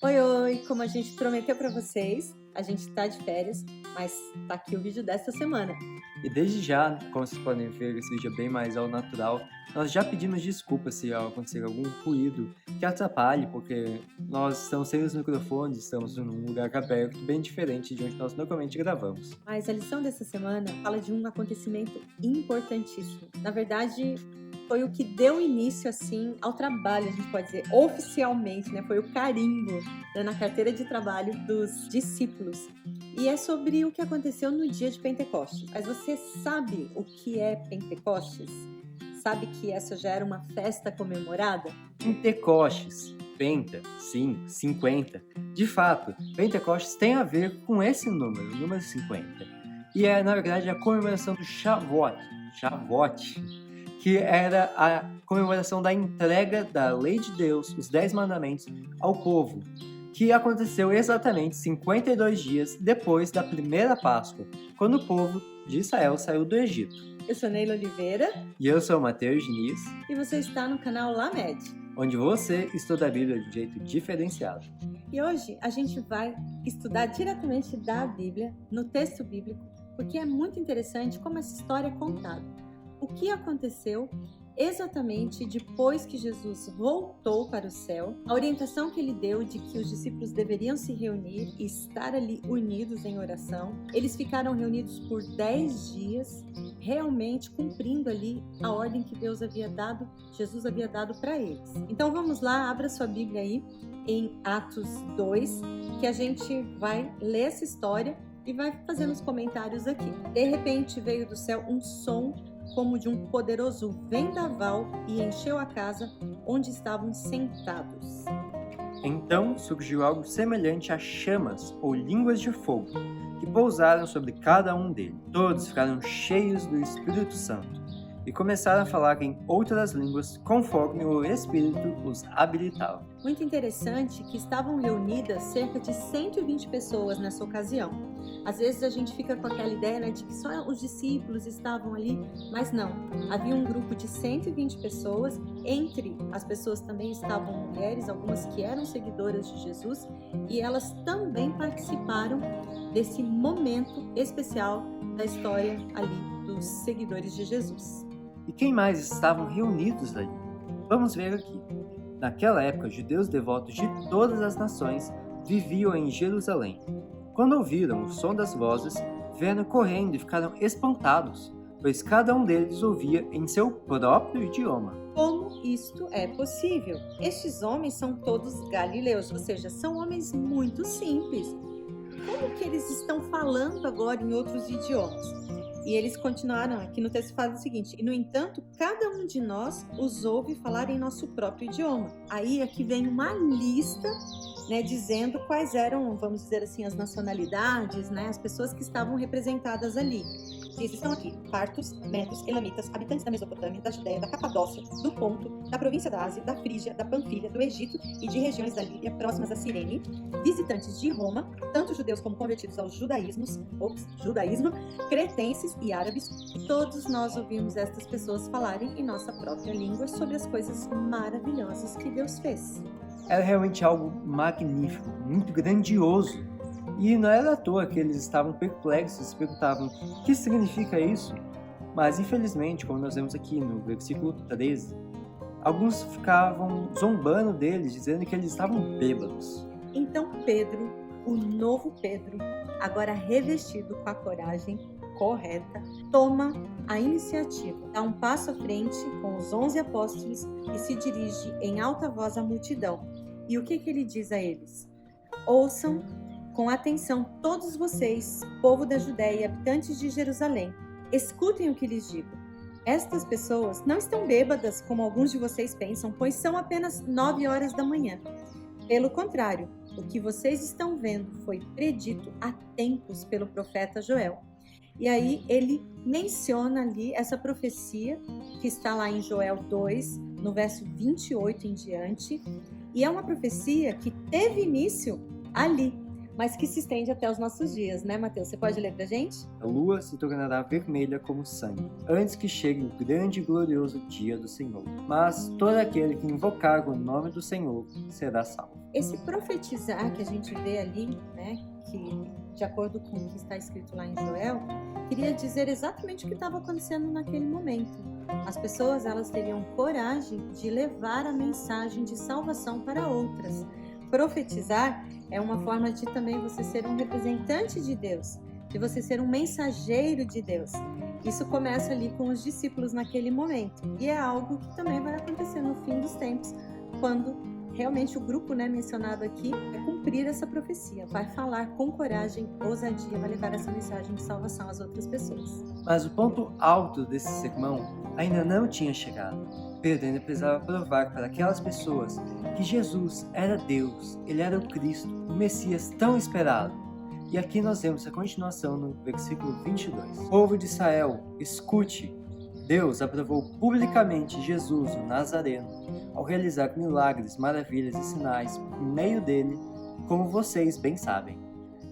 Oi, oi! Como a gente prometeu para vocês, a gente tá de férias, mas tá aqui o vídeo desta semana. E desde já, como vocês podem ver, esse vídeo é bem mais ao natural. Nós já pedimos desculpas se acontecer algum ruído que atrapalhe, porque nós estamos sem os microfones, estamos num lugar aberto, bem diferente de onde nós normalmente gravamos. Mas a lição dessa semana fala de um acontecimento importantíssimo. Na verdade, foi o que deu início assim ao trabalho, a gente pode dizer, oficialmente, né? Foi o carimbo, né, na carteira de trabalho dos discípulos. E é sobre o que aconteceu no dia de Pentecostes. Mas você sabe o que é Pentecostes? Sabe que essa já era uma festa comemorada? Pentecostes, Penta, sim, 50. De fato, Pentecostes tem a ver com esse número, o número 50. E é, na verdade, a comemoração do Shavuot, que era a comemoração da entrega da lei de Deus, os 10 mandamentos, ao povo, que aconteceu exatamente 52 dias depois da primeira Páscoa, quando o povo de Israel saiu do Egito. Eu sou Neila Oliveira E eu sou o Matheus Diniz, e você está no canal Lamed. onde você estuda a Bíblia de um jeito diferenciado. E hoje a gente vai estudar diretamente da Bíblia, no texto bíblico, porque é muito interessante como essa história é contada. O que aconteceu exatamente depois que Jesus voltou para o céu, a orientação que ele deu de que os discípulos deveriam se reunir e estar ali unidos em oração. Eles ficaram reunidos por 10 dias, realmente cumprindo ali a ordem que Deus havia dado, Jesus havia dado para eles. Então vamos lá, abra sua Bíblia aí em Atos 2, que a gente vai ler essa história e vai fazendo os comentários aqui. De repente veio do céu um som como de um poderoso vendaval e encheu a casa onde estavam sentados. Então surgiu algo semelhante a chamas ou línguas de fogo, que pousaram sobre cada um deles. Todos ficaram cheios do Espírito Santo e começaram a falar em outras línguas conforme o Espírito os habilitava. Muito interessante que estavam reunidas cerca de 120 pessoas nessa ocasião. Às vezes a gente fica com aquela ideia, né, de que só os discípulos estavam ali, mas não. Havia um grupo de 120 pessoas, entre as pessoas também estavam mulheres, algumas que eram seguidoras de Jesus, e elas também participaram desse momento especial da história ali dos seguidores de Jesus. E quem mais estavam reunidos ali? Vamos ver aqui. Naquela época, judeus devotos de todas as nações viviam em Jerusalém. Quando ouviram o som das vozes, vieram correndo e ficaram espantados, pois cada um deles ouvia em seu próprio idioma. Como isto é possível? Estes homens são todos galileus, ou seja, são homens muito simples. Como que eles estão falando agora em outros idiomas? E eles continuaram, aqui no texto fala o seguinte: e no entanto, cada um de nós os ouve falar em nosso próprio idioma. Aí aqui vem uma lista, né, dizendo quais eram, vamos dizer assim, as nacionalidades, né, as pessoas que estavam representadas ali. Eles estão aqui: partos, medos, elamitas, habitantes da Mesopotâmia, da Judéia, da Capadócia, do Ponto, da província da Ásia, da Frígia, da Panfilha, do Egito e de regiões da Líbia próximas a Cirene, visitantes de Roma, tanto judeus como convertidos ao judaísmo, cretenses e árabes. E todos nós ouvimos estas pessoas falarem em nossa própria língua sobre as coisas maravilhosas que Deus fez. Era realmente algo magnífico, muito grandioso. E não era à toa que eles estavam perplexos, se perguntavam o que significa isso. Mas infelizmente, como nós vemos aqui no versículo 13, alguns ficavam zombando deles, dizendo que eles estavam bêbados. Então Pedro, o novo Pedro, agora revestido com a coragem correta, toma a iniciativa, dá um passo à frente com os 11 apóstolos e se dirige em alta voz à multidão. E o que ele diz a eles? Ouçam com atenção todos vocês, povo da Judéia e habitantes de Jerusalém. Escutem o que lhes digo. Estas pessoas não estão bêbadas, como alguns de vocês pensam, pois são apenas 9 horas da manhã. Pelo contrário, o que vocês estão vendo foi predito há tempos pelo profeta Joel. E aí ele menciona ali essa profecia que está lá em Joel 2, no verso 28 em diante. E é uma profecia que teve início ali, mas que se estende até os nossos dias, né, Matheus? Você pode ler pra gente? A lua se tornará vermelha como sangue, antes que chegue o grande e glorioso dia do Senhor. Mas todo aquele que invocar o nome do Senhor será salvo. Esse profetizar que a gente vê ali, né, que de acordo com o que está escrito lá em Joel, queria dizer exatamente o que estava acontecendo naquele momento. As pessoas, elas teriam coragem de levar a mensagem de salvação para outras. Profetizar é uma forma de também você ser um representante de Deus, de você ser um mensageiro de Deus. Isso começa ali com os discípulos naquele momento. E é algo que também vai acontecer no fim dos tempos, quando realmente o grupo, né, mencionado aqui vai cumprir essa profecia, vai falar com coragem, ousadia, vai levar essa mensagem de salvação às outras pessoas. Mas o ponto alto desse sermão ainda não tinha chegado. Pedro ainda precisava provar para aquelas pessoas que Jesus era Deus, ele era o Cristo, o Messias tão esperado. E aqui nós vemos a continuação no versículo 22. Povo de Israel, escute! Deus aprovou publicamente Jesus, o Nazareno, ao realizar milagres, maravilhas e sinais por meio dele, como vocês bem sabem.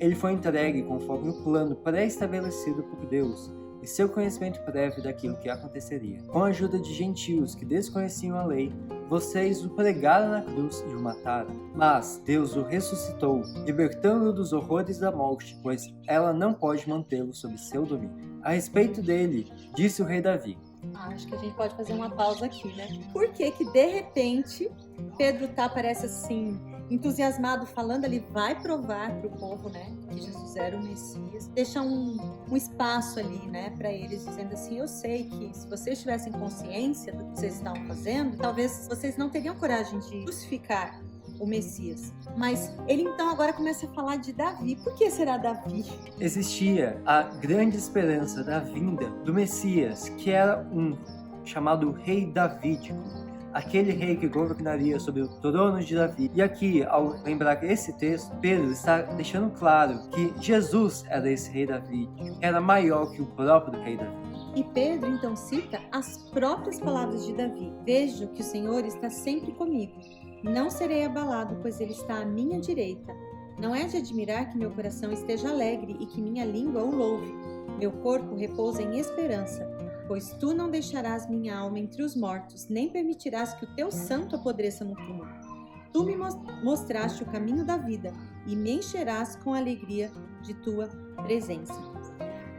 Ele foi entregue conforme o plano pré-estabelecido por Deus e seu conhecimento prévio daquilo que aconteceria. Com a ajuda de gentios que desconheciam a lei, vocês o pregaram na cruz e o mataram. Mas Deus o ressuscitou, libertando-o dos horrores da morte, pois ela não pode mantê-lo sob seu domínio. A respeito dele, disse o rei Davi. Acho que a gente pode fazer uma pausa aqui, né? Por que que de repente Pedro parece assim, entusiasmado, falando ali, vai provar para o povo, né, que Jesus era o Messias, deixa um espaço ali, né, para eles, dizendo assim, eu sei que se vocês tivessem consciência do que vocês estavam fazendo, talvez vocês não teriam coragem de crucificar o Messias. Mas ele então agora começa a falar de Davi. Por que será Davi? Existia a grande esperança da vinda do Messias, que era um chamado Rei Davídico, aquele rei que governaria sobre o trono de Davi. E aqui, ao lembrar esse texto, Pedro está deixando claro que Jesus era esse Rei Davídico, que era maior que o próprio Rei Davi. E Pedro então cita as próprias palavras de Davi. Vejo que o Senhor está sempre comigo. Não serei abalado, pois ele está à minha direita. Não é de admirar que meu coração esteja alegre e que minha língua o louve. Meu corpo repousa em esperança, pois tu não deixarás minha alma entre os mortos, nem permitirás que o teu santo apodreça no túmulo. Tu me mostraste o caminho da vida e me encherás com a alegria de tua presença.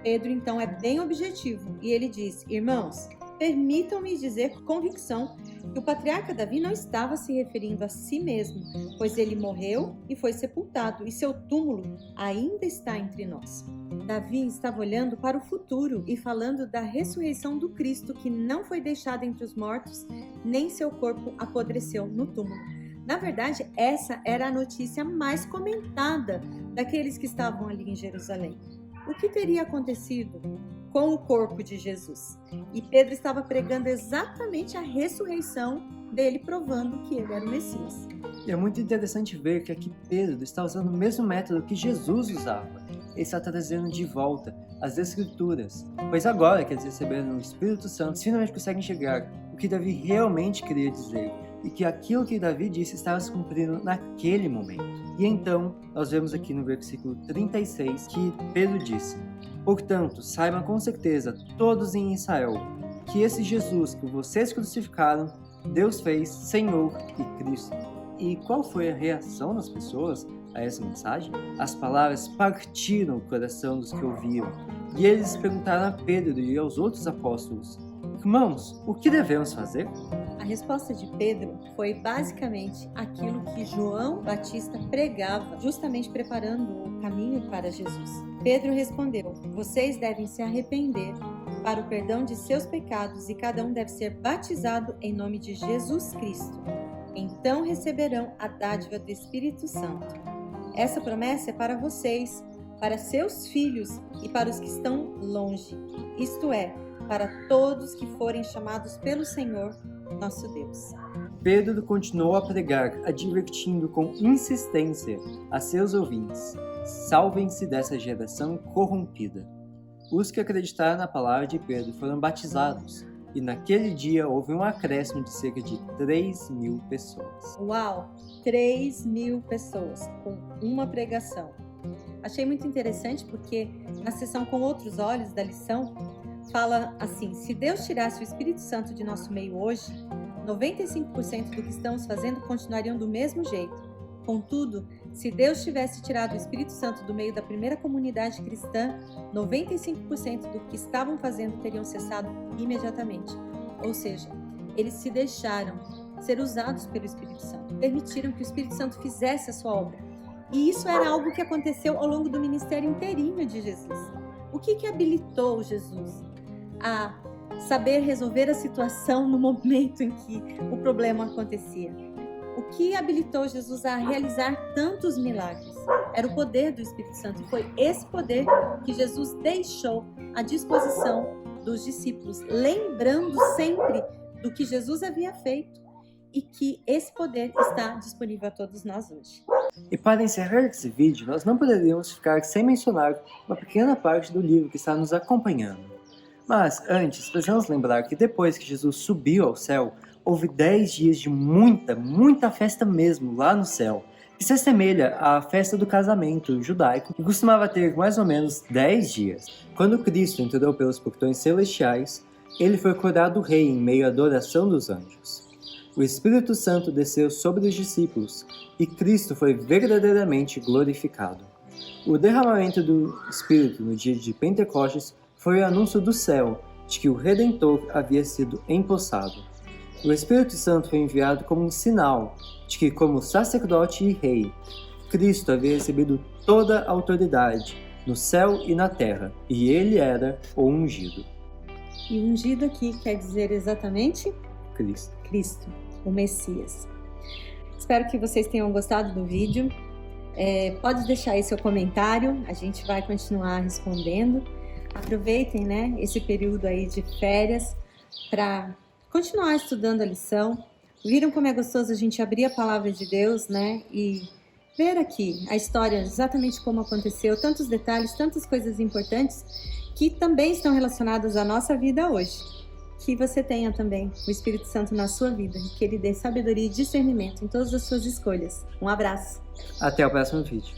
Pedro então é bem objetivo e ele diz, irmãos, permitam-me dizer com convicção que o patriarca Davi não estava se referindo a si mesmo, pois ele morreu e foi sepultado, e seu túmulo ainda está entre nós. Davi estava olhando para o futuro e falando da ressurreição do Cristo, que não foi deixado entre os mortos, nem seu corpo apodreceu no túmulo. Na verdade, essa era a notícia mais comentada daqueles que estavam ali em Jerusalém. O que teria acontecido com o corpo de Jesus? E Pedro estava pregando exatamente a ressurreição dele, provando que ele era o Messias. E é muito interessante ver que aqui Pedro está usando o mesmo método que Jesus usava. Ele está trazendo de volta as Escrituras, pois agora que eles receberam o Espírito Santo, finalmente conseguem enxergar o que Davi realmente queria dizer e que aquilo que Davi disse estava se cumprindo naquele momento. E então, nós vemos aqui no versículo 36 que Pedro disse, portanto, saibam com certeza todos em Israel que esse Jesus que vocês crucificaram, Deus fez Senhor e Cristo. E qual foi a reação das pessoas a essa mensagem? As palavras partiram o coração dos que ouviram. E eles perguntaram a Pedro e aos outros apóstolos, irmãos, o que devemos fazer? A resposta de Pedro foi basicamente aquilo que João Batista pregava, justamente preparando o caminho para Jesus. Pedro respondeu, vocês devem se arrepender para o perdão de seus pecados e cada um deve ser batizado em nome de Jesus Cristo. Então receberão a dádiva do Espírito Santo. Essa promessa é para vocês, para seus filhos e para os que estão longe, isto é, para todos que forem chamados pelo Senhor, nosso Deus. Pedro continuou a pregar, advertindo com insistência a seus ouvintes, salvem-se dessa geração corrompida. Os que acreditaram na palavra de Pedro foram batizados, e naquele dia houve um acréscimo de cerca de 3.000 pessoas. Uau! 3.000 pessoas com uma pregação. Achei muito interessante porque na sessão Com Outros Olhos da lição, fala assim, se Deus tirasse o Espírito Santo de nosso meio hoje, 95% do que estamos fazendo continuariam do mesmo jeito. Contudo, se Deus tivesse tirado o Espírito Santo do meio da primeira comunidade cristã, 95% do que estavam fazendo teriam cessado imediatamente. Ou seja, eles se deixaram ser usados pelo Espírito Santo, permitiram que o Espírito Santo fizesse a sua obra. E isso era algo que aconteceu ao longo do ministério inteirinho de Jesus. O que habilitou Jesus a saber resolver a situação no momento em que o problema acontecia? O que habilitou Jesus a realizar tantos milagres? Era o poder do Espírito Santo. E foi esse poder que Jesus deixou à disposição dos discípulos, lembrando sempre do que Jesus havia feito e que esse poder está disponível a todos nós hoje. E para encerrar esse vídeo, nós não poderíamos ficar sem mencionar uma pequena parte do livro que está nos acompanhando. Mas antes, precisamos lembrar que depois que Jesus subiu ao céu, houve 10 dias de muita festa mesmo lá no céu, que se assemelha à festa do casamento judaico, que costumava ter mais ou menos 10 dias. Quando Cristo entrou pelos portões celestiais, ele foi coroado rei em meio à adoração dos anjos. O Espírito Santo desceu sobre os discípulos e Cristo foi verdadeiramente glorificado. O derramamento do Espírito no dia de Pentecostes foi o anúncio do céu de que o Redentor havia sido empossado. O Espírito Santo foi enviado como um sinal de que, como sacerdote e rei, Cristo havia recebido toda a autoridade no céu e na terra, e ele era o ungido. E ungido aqui quer dizer exatamente Cristo, o Messias. Espero que vocês tenham gostado do vídeo. Pode deixar aí seu comentário, a gente vai continuar respondendo. Aproveitem, esse período aí de férias para continuar estudando a lição. Viram como é gostoso a gente abrir a palavra de Deus, e ver aqui a história exatamente como aconteceu, tantos detalhes, tantas coisas importantes que também estão relacionadas à nossa vida hoje. Que você tenha também o Espírito Santo na sua vida, que ele dê sabedoria e discernimento em todas as suas escolhas. Um abraço. Até o próximo vídeo.